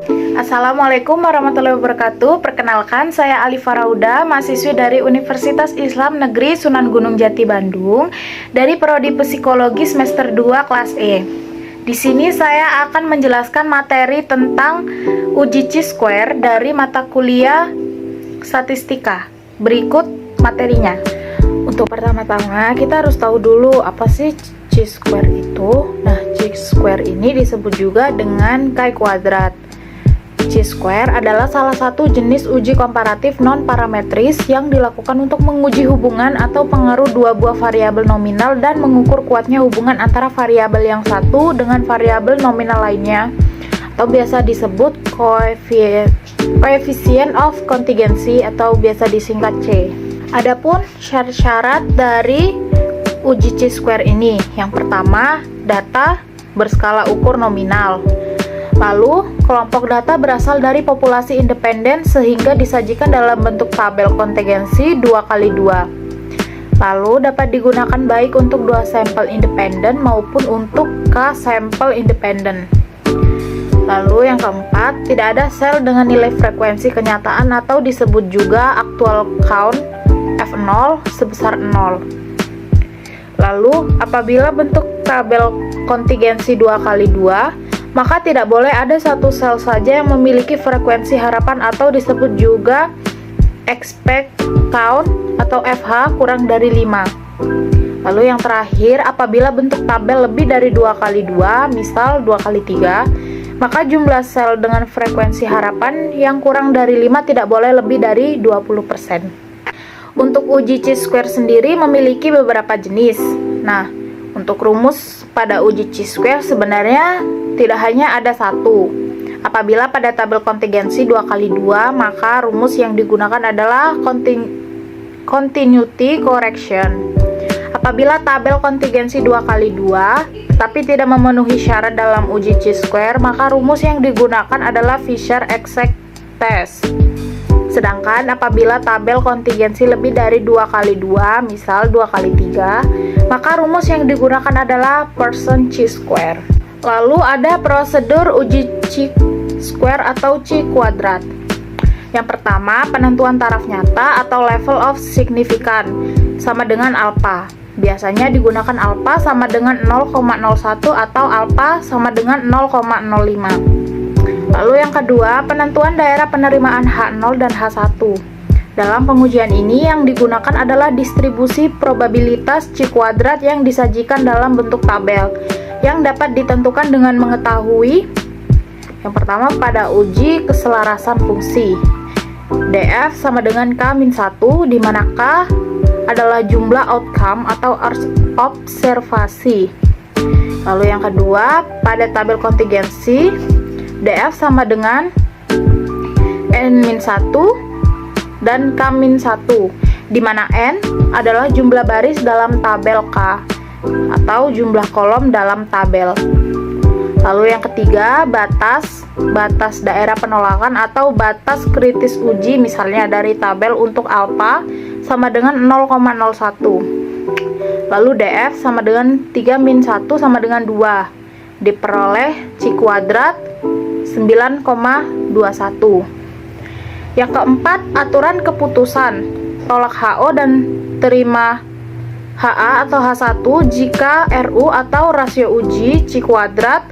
Assalamualaikum warahmatullahi wabarakatuh. Perkenalkan, saya Ali Farauda, mahasiswi dari Universitas Islam Negeri Sunan Gunung Jati Bandung dari Prodi Psikologi semester 2 kelas E. Di sini saya akan menjelaskan materi tentang uji chi-square dari mata kuliah statistika. Berikut materinya. Untuk pertama-tama kita harus tahu dulu apa sih chi-square itu. Nah, chi-square ini disebut juga dengan chi-kuadrat. Chi-square adalah salah satu jenis uji komparatif non-parametris yang dilakukan untuk menguji hubungan atau pengaruh dua buah variabel nominal dan mengukur kuatnya hubungan antara variabel yang satu dengan variabel nominal lainnya, atau biasa disebut coefficient of contingency atau biasa disingkat C. Adapun syarat-syarat dari uji chi-square ini, yang pertama, data berskala ukur nominal. Lalu, kelompok data berasal dari populasi independen sehingga disajikan dalam bentuk tabel kontingensi 2x2. Lalu, dapat digunakan baik untuk dua sampel independen maupun untuk k-sampel independen. Lalu, yang keempat, tidak ada sel dengan nilai frekuensi kenyataan atau disebut juga actual count F0 sebesar 0. Lalu, apabila bentuk tabel kontingensi 2x2, maka tidak boleh ada satu sel saja yang memiliki frekuensi harapan atau disebut juga expect count atau FH kurang dari 5. Lalu yang terakhir, apabila bentuk tabel lebih dari 2x2, misal 2x3, maka jumlah sel dengan frekuensi harapan yang kurang dari 5 tidak boleh lebih dari 20%. Untuk uji chi-square sendiri memiliki beberapa jenis. Nah, untuk rumus pada uji chi-square sebenarnya tidak hanya ada satu. Apabila pada tabel kontingensi 2x2, maka rumus yang digunakan adalah continuity correction. Apabila tabel kontingensi 2x2 tapi tidak memenuhi syarat dalam uji chi-square, maka rumus yang digunakan adalah Fisher exact test. Sedangkan apabila tabel kontingensi lebih dari 2x2, misal 2x3, maka rumus yang digunakan adalah Pearson chi-square. Lalu ada prosedur uji chi-square atau chi-kuadrat. Yang pertama, penentuan taraf nyata atau level of significance sama dengan alpha. Biasanya digunakan alpha sama dengan 0,01 atau alpha sama dengan 0,05. Lalu yang kedua, penentuan daerah penerimaan H0 dan H1. Dalam pengujian ini yang digunakan adalah distribusi probabilitas chi-kuadrat yang disajikan dalam bentuk tabel yang dapat ditentukan dengan mengetahui yang pertama pada uji keselarasan fungsi df sama dengan k-1, di mana k adalah jumlah outcome atau observasi. Lalu yang kedua, pada tabel kontingensi df sama dengan n-1 dan k-1, di mana n adalah jumlah baris dalam tabel k atau jumlah kolom dalam tabel. Lalu yang ketiga, batas daerah penolakan atau batas kritis uji, misalnya dari tabel untuk alpha sama dengan 0,01. Lalu df sama dengan 3-1 sama dengan 2, diperoleh chi-kuadrat 9,21. Yang keempat, aturan keputusan tolak HO dan terima HA atau H1 jika RU atau rasio uji chi-kuadrat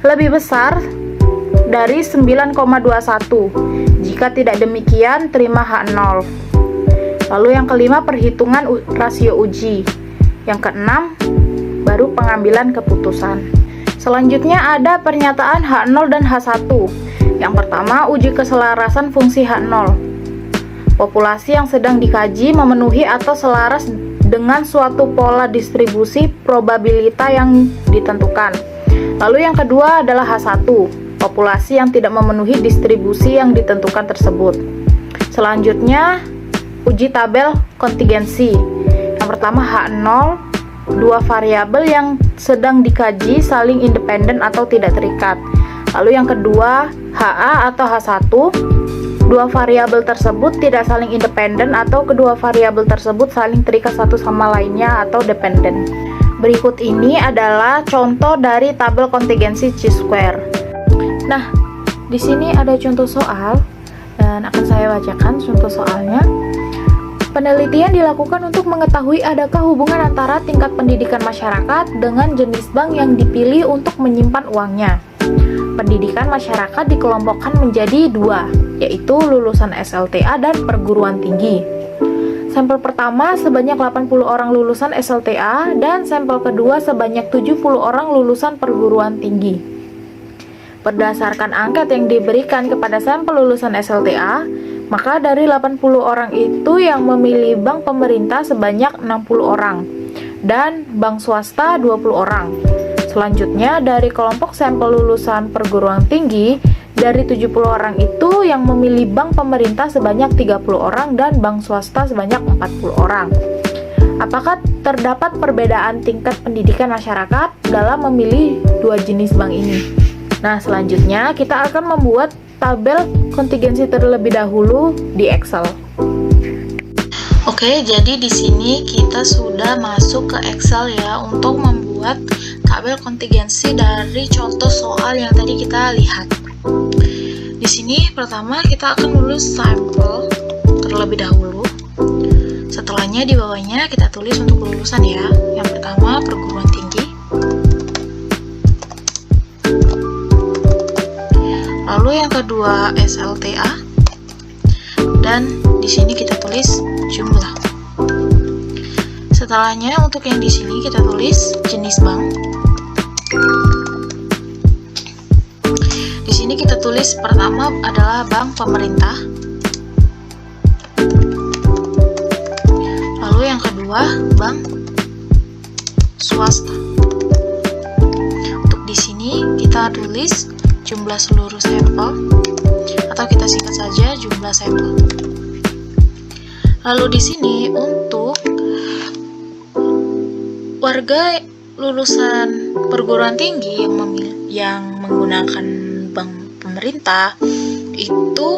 lebih besar dari 9,21. Jika tidak demikian, terima H0. Lalu yang kelima, perhitungan rasio uji. Yang keenam, baru pengambilan keputusan. Selanjutnya ada pernyataan H0 dan H1. Yang pertama, uji keselarasan fungsi H0. Populasi yang sedang dikaji memenuhi atau selaras dengan suatu pola distribusi probabilitas yang ditentukan. Lalu yang kedua adalah H1, populasi yang tidak memenuhi distribusi yang ditentukan tersebut. Selanjutnya, uji tabel kontingensi. Yang pertama H0, dua variabel yang sedang dikaji saling independen atau tidak terikat. Lalu yang kedua, HA atau H1, dua variabel tersebut tidak saling independen atau kedua variabel tersebut saling terikat satu sama lainnya atau dependen. Berikut ini adalah contoh dari tabel kontingensi chi-square. Nah, di sini ada contoh soal dan akan saya bacakan contoh soalnya. Penelitian dilakukan untuk mengetahui adakah hubungan antara tingkat pendidikan masyarakat dengan jenis bank yang dipilih untuk menyimpan uangnya. Pendidikan masyarakat dikelompokkan menjadi dua, yaitu lulusan SLTA dan perguruan tinggi. Sampel pertama sebanyak 80 orang lulusan SLTA dan sampel kedua sebanyak 70 orang lulusan perguruan tinggi. Berdasarkan angket yang diberikan kepada sampel lulusan SLTA, maka dari 80 orang itu yang memilih bank pemerintah sebanyak 60 orang dan bank swasta 20 orang. Selanjutnya dari kelompok sampel lulusan perguruan tinggi, dari 70 orang itu yang memilih bank pemerintah sebanyak 30 orang dan bank swasta sebanyak 40 orang. Apakah terdapat perbedaan tingkat pendidikan masyarakat dalam memilih dua jenis bank ini? Nah, selanjutnya kita akan membuat tabel kontingensi terlebih dahulu di Excel. Oke, jadi di sini kita sudah masuk ke Excel ya untuk membuat tabel kontingensi dari contoh soal yang tadi kita lihat. Di sini pertama kita akan menulis sampel terlebih dahulu. Setelahnya di bawahnya kita tulis untuk lulusan ya. Yang pertama perguruan tinggi. Lalu yang kedua SLTA. Dan di sini kita tulis jumlah. Setelahnya untuk yang di sini kita tulis jenis bank. Di sini kita tulis pertama adalah bank pemerintah. Lalu yang kedua bank swasta. Untuk di sini kita tulis jumlah seluruh sampel atau kita singkat saja jumlah sampel. Lalu di sini untuk warga lulusan perguruan tinggi yang menggunakan bank pemerintah itu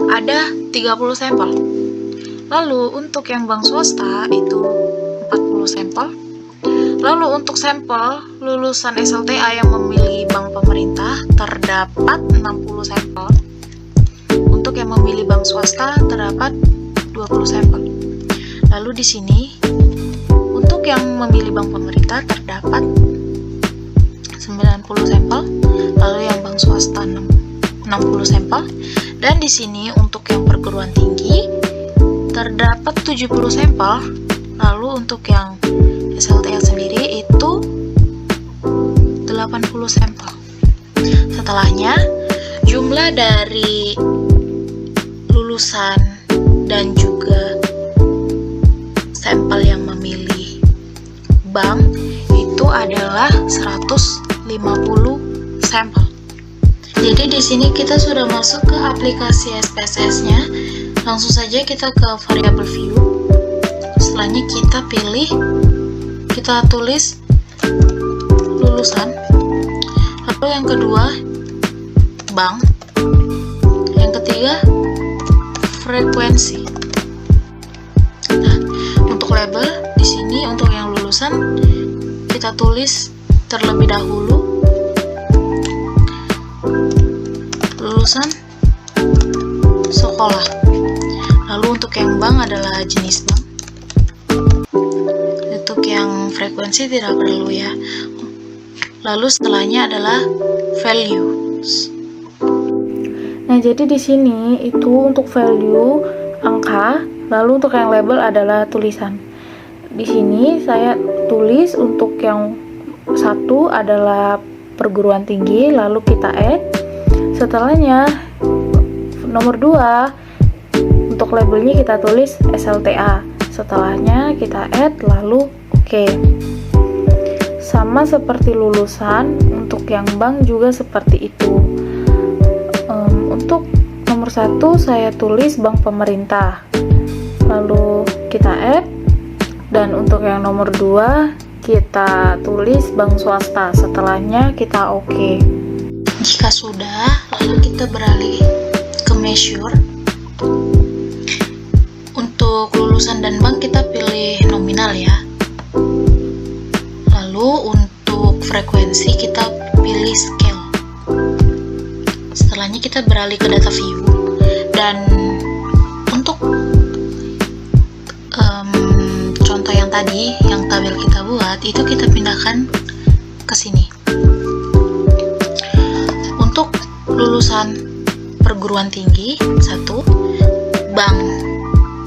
ada 30 sampel. Lalu untuk yang bank swasta itu 40 sampel. Lalu untuk sampel lulusan SLTA yang memilih bank pemerintah terdapat 60 sampel. Untuk yang memilih bank swasta terdapat 20 sampel. Lalu di sini untuk yang memilih bank pemerintah terdapat 90 sampel. Lalu yang bank swasta 60 sampel. Dan di sini untuk yang perguruan tinggi terdapat 70 sampel. Lalu untuk yang SLTA sendiri itu 80 sampel. Setelahnya jumlah dari lulusan dan juga sampel yang memilih bank itu adalah 150 sampel. Jadi di sini kita sudah masuk ke aplikasi SPSS-nya. Langsung saja kita ke variable view. Setelahnya kita tulis lulusan. Lalu yang kedua bank. Yang ketiga frekuensi. Nah, untuk label di sini untuk yang lulusan kita tulis terlebih dahulu lulusan sekolah. Lalu untuk yang bank adalah jenis bank. Untuk yang frekuensi tidak perlu ya. Lalu setelahnya adalah values. Nah, jadi di sini itu untuk value angka, lalu untuk yang label adalah tulisan. Di sini saya tulis untuk yang satu adalah perguruan tinggi, lalu kita add. Setelahnya nomor 2 untuk labelnya kita tulis SLTA. Setelahnya kita add lalu oke. Sama seperti lulusan, untuk yang bank juga seperti itu. Untuk nomor 1 saya tulis bank pemerintah. Lalu kita add, dan untuk yang nomor 2 kita tulis bank swasta. Setelahnya kita oke. Jika sudah, lalu kita beralih ke measure. Untuk lulusan dan bank kita pilih nominal ya. Lalu untuk frekuensi kita pilih scale. setelahnya kita beralih ke data view, dan untuk contoh yang tadi, yang tabel kita buat, itu kita pindahkan ke sini. Untuk lulusan perguruan tinggi 1, bank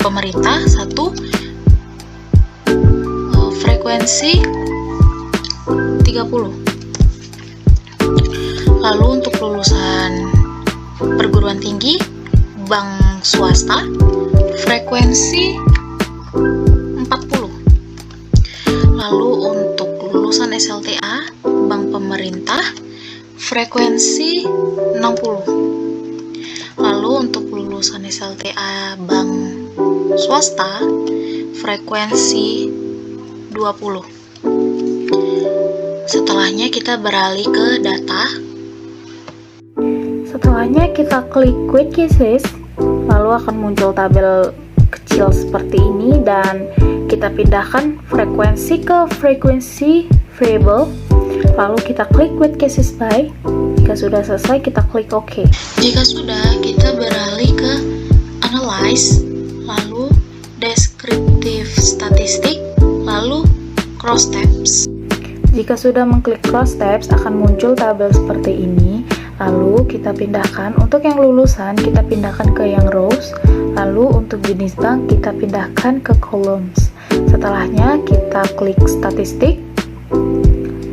pemerintah 1, frekuensi 30. Lalu untuk lulusan perguruan tinggi bank swasta, frekuensi 40. Lalu untuk lulusan SLTA bank pemerintah, frekuensi 60. Lalu untuk lulusan SLTA bank swasta, frekuensi 20. Setelahnya kita beralih ke data. Setelahnya kita klik Quick Quizzes, lalu akan muncul tabel kecil seperti ini, dan kita pindahkan frekuensi ke frekuensi variable, lalu kita klik Quick Quizzes by. Jika sudah selesai, kita klik OK. Jika sudah, kita beralih ke Analyze, lalu Descriptive Statistic, lalu Cross Tabs. Jika sudah mengklik Cross Tabs, akan muncul tabel seperti ini. Lalu kita pindahkan, untuk yang lulusan kita pindahkan ke yang rows, lalu untuk jenis bank kita pindahkan ke columns. Setelahnya kita klik statistik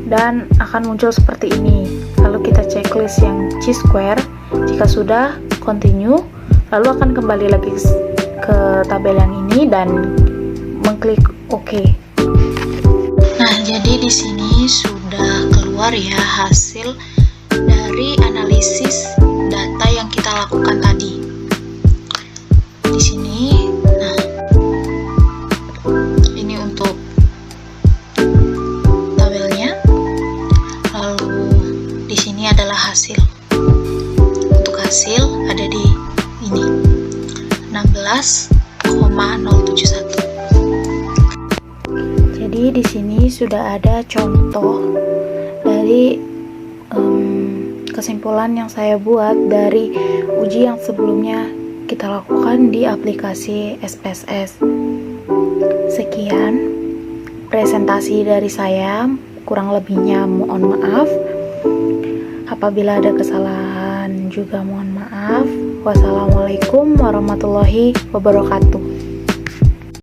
dan akan muncul seperti ini. Lalu kita checklist yang Chi-square. Jika sudah, continue, lalu akan kembali lagi ke tabel yang ini dan mengklik OK. Nah, jadi di sini sudah keluar ya hasil dari analisis data yang kita lakukan tadi. Di sini, nah, ini untuk tabelnya. Lalu di sini adalah hasil. Untuk hasil ada di ini 16,071. Jadi di sini sudah ada contoh dari kesimpulan yang saya buat dari uji yang sebelumnya kita lakukan di aplikasi SPSS. Sekian presentasi dari saya, kurang lebihnya mohon maaf. Apabila ada kesalahan juga mohon maaf. Wassalamualaikum warahmatullahi wabarakatuh.